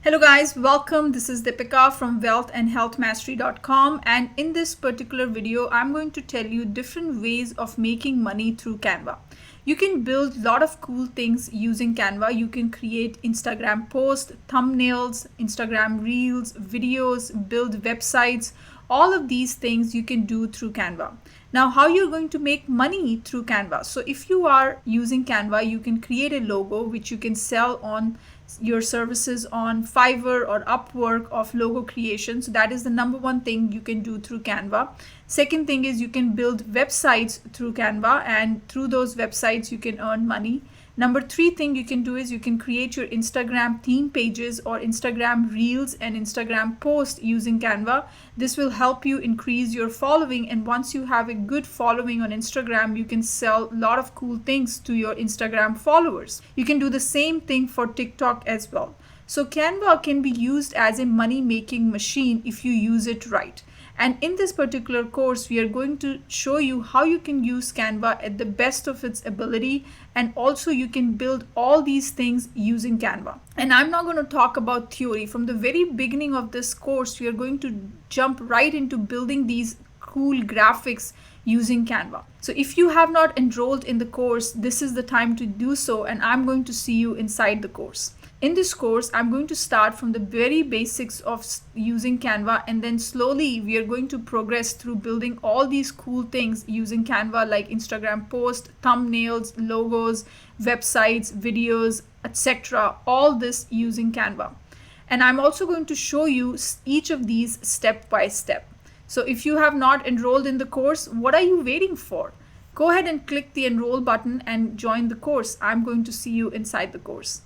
Hello guys, welcome. This is Deepika from wealthandhealthmastery.com, and in this particular video I'm going to tell you different ways of making money through Canva. You can build a lot of cool things using Canva. You can create Instagram posts, thumbnails, Instagram reels, videos, build websites. All of these things you can do through Canva. Now, how you're going to make money through Canva? So if you are using Canva, you can create a logo which you can sell on your services on Fiverr or Upwork of logo creation. So that is the number one thing you can do through Canva. Second thing is you can build websites through Canva, and through those websites you can earn money. Number three thing you can do is you can create your Instagram theme pages or Instagram reels and Instagram posts using Canva. This will help you increase your following, and once you have a good following on Instagram, you can sell a lot of cool things to your Instagram followers. You can do the same thing for TikTok as well. So Canva can be used as a money-making machine if you use it right. And in this particular course, we are going to show you how you can use Canva at the best of its ability, and also you can build all these things using Canva. And I'm not going to talk about theory. From the very beginning of this course, we are going to jump right into building these cool graphics using Canva. So if you have not enrolled in the course, this is the time to do so, and I'm going to see you inside the course. In this course, I'm going to start from the very basics of using Canva, and then slowly we are going to progress through building all these cool things using Canva, like Instagram posts, thumbnails, logos, websites, videos, etc. All this using Canva. And I'm also going to show you each of these step by step. So if you have not enrolled in the course, what are you waiting for? Go ahead and click the enroll button and join the course. I'm going to see you inside the course.